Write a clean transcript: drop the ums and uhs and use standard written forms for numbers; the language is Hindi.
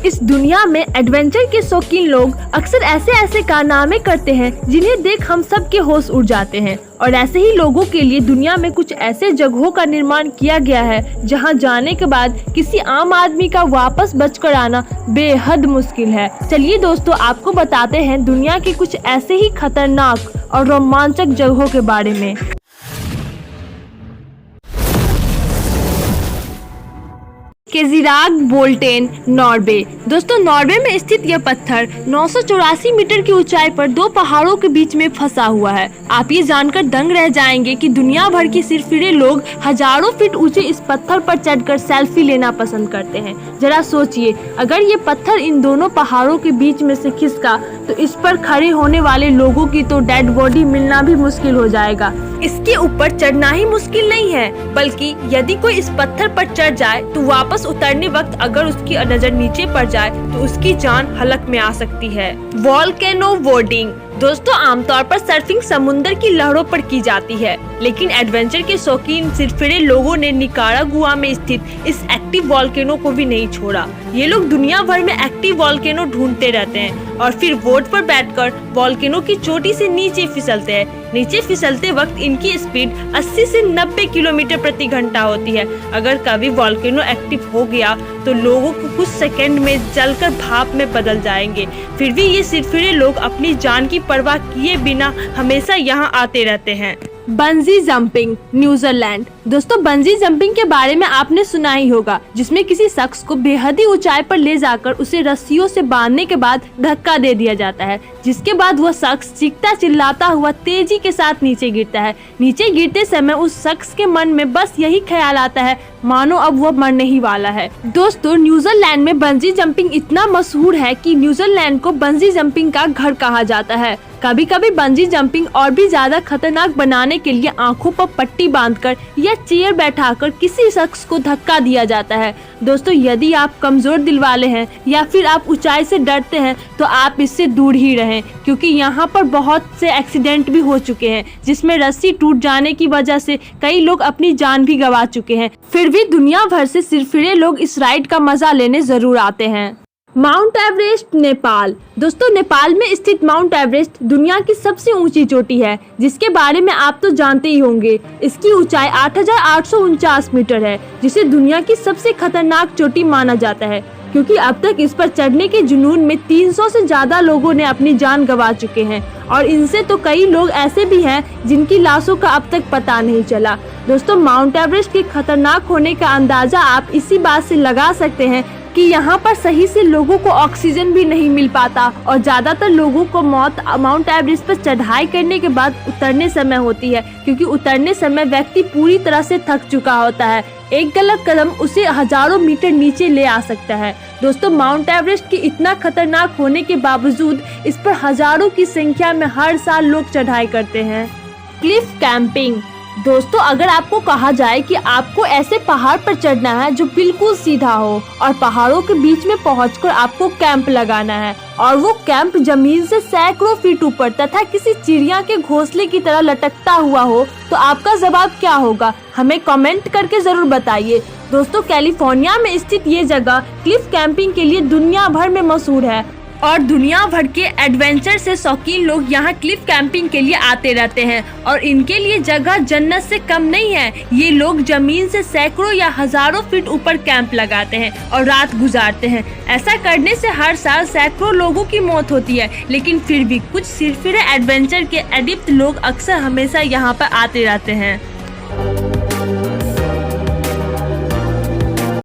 इस दुनिया में एडवेंचर के शौकीन लोग अक्सर ऐसे कारनामे करते हैं जिन्हें देख हम सब के होश उड़ जाते हैं। और ऐसे ही लोगों के लिए दुनिया में कुछ ऐसे जगहों का निर्माण किया गया है जहां जाने के बाद किसी आम आदमी का वापस बचकर आना बेहद मुश्किल है। चलिए दोस्तों, आपको बताते हैं दुनिया की कुछ ऐसे ही खतरनाक और रोमांचक जगहों के बारे में। केजिराग बोल्टेन, नॉर्वे। दोस्तों, नॉर्वे में स्थित यह पत्थर 984 मीटर की ऊंचाई पर दो पहाड़ों के बीच में फंसा हुआ है। आप ये जानकर दंग रह जाएंगे कि दुनिया भर के सिरफिरे लोग हजारों फीट ऊंचे इस पत्थर पर चढ़कर सेल्फी लेना पसंद करते हैं। जरा सोचिए, अगर ये पत्थर इन दोनों पहाड़ों के बीच में से खिसका तो इस पर खड़े होने वाले लोगों की तो डेड बॉडी मिलना भी मुश्किल हो जाएगा। इसके ऊपर चढ़ना ही मुश्किल नहीं है, बल्कि यदि कोई इस पत्थर पर चढ़ जाए तो वापस उतरने वक्त अगर उसकी नजर नीचे पड़ जाए तो उसकी जान हलक में आ सकती है। Volcano boarding. दोस्तों, आमतौर पर सर्फिंग समुद्र की लहरों पर की जाती है, लेकिन एडवेंचर के शौकीन सिरफिरे लोगों ने निकारागुआ में स्थित इस एक्टिव वोल्केनो को भी नहीं छोड़ा। ये लोग दुनिया भर में एक्टिव वोल्केनो ढूंढते रहते हैं और फिर बोट पर बैठकर वोल्केनो की चोटी से नीचे फिसलते हैं। नीचे फिसलते वक्त इनकी स्पीड 80 से 90 किलोमीटर प्रति घंटा होती है। अगर कभी वोल्केनो एक्टिव हो गया तो लोगों को कुछ सेकंड में जलकर भाप में बदल जाएंगे। फिर भी ये सिरफिरे लोग अपनी जान की परवाह किए बिना हमेशा यहाँ आते रहते हैं। Bungee jumping, New Zealand. दोस्तों, बंजी जंपिंग के बारे में आपने सुना ही होगा, जिसमें किसी शख्स को बेहद ही ऊंचाई पर ले जाकर उसे रस्सियों से बांधने के बाद धक्का दे दिया जाता है, जिसके बाद वह शख्स चीखता चिल्लाता हुआ तेजी के साथ नीचे गिरता है। नीचे गिरते समय उस शख्स के मन में बस यही ख्याल आता है, मानो अब वह मरने ही वाला है। दोस्तों, न्यूजीलैंड में बंजी जंपिंग इतना मशहूर है कि न्यूजीलैंड को बंजी जंपिंग का घर कहा जाता है। कभी कभी बंजी जंपिंग और भी ज्यादा खतरनाक बनाने के लिए आंखों पर पट्टी बांधकर या चेयर बैठाकर किसी शख्स को धक्का दिया जाता है। दोस्तों, यदि आप कमजोर दिल वाले हैं या फिर आप ऊंचाई से डरते हैं तो आप इससे दूर ही रहें, क्योंकि यहाँ पर बहुत से एक्सीडेंट भी हो चुके हैं जिसमें रस्सी टूट जाने की वजह से कई लोग अपनी जान भी गंवा चुके हैं। फिर भी दुनिया भर से सिरफिरे लोग इस राइड का मजा लेने जरूर आते हैं। Mount Everest, Nepal. दोस्तों, नेपाल में स्थित माउंट एवरेस्ट दुनिया की सबसे ऊंची चोटी है, जिसके बारे में आप तो जानते ही होंगे। इसकी ऊंचाई 8,849 मीटर है, जिसे दुनिया की सबसे खतरनाक चोटी माना जाता है, क्योंकि अब तक इस पर चढ़ने के जुनून में 300 से ज्यादा लोगों ने अपनी जान गंवा चुके हैं और इनसे तो कई लोग ऐसे भी हैं जिनकी लाशों का अब तक पता नहीं चला। दोस्तों, माउंट एवरेस्ट के खतरनाक होने का अंदाजा आप इसी बात से लगा सकते हैं कि यहाँ पर सही से लोगों को ऑक्सीजन भी नहीं मिल पाता और ज्यादातर लोगों को मौत माउंट एवरेस्ट पर चढ़ाई करने के बाद उतरने समय होती है, क्योंकि उतरने समय व्यक्ति पूरी तरह से थक चुका होता है। एक गलत कदम उसे हजारों मीटर नीचे ले आ सकता है। दोस्तों, माउंट एवरेस्ट की इतना खतरनाक होने के बावजूद इस पर हजारों की संख्या में हर साल लोग चढ़ाई करते हैं। Cliff camping. दोस्तों, अगर आपको कहा जाए कि आपको ऐसे पहाड़ पर चढ़ना है जो बिल्कुल सीधा हो और पहाड़ों के बीच में पहुंचकर आपको कैंप लगाना है, और वो कैंप जमीन से सैकड़ों फीट ऊपर तथा किसी चिड़िया के घोंसले की तरह लटकता हुआ हो, तो आपका जवाब क्या होगा? हमें कमेंट करके जरूर बताइए। दोस्तों, कैलिफोर्निया में स्थित ये जगह क्लिफ कैंपिंग के लिए दुनिया भर में मशहूर है और दुनिया भर के एडवेंचर से शौकीन लोग यहाँ क्लिफ कैंपिंग के लिए आते रहते हैं और इनके लिए जगह जन्नत से कम नहीं है। ये लोग जमीन से सैकड़ों या हजारों फीट ऊपर कैंप लगाते हैं और रात गुजारते हैं। ऐसा करने से हर साल सैकड़ों लोगों की मौत होती है, लेकिन फिर भी कुछ सिरफिरे एडवेंचर के एडिक्ट लोग अक्सर हमेशा यहाँ पर आते रहते हैं।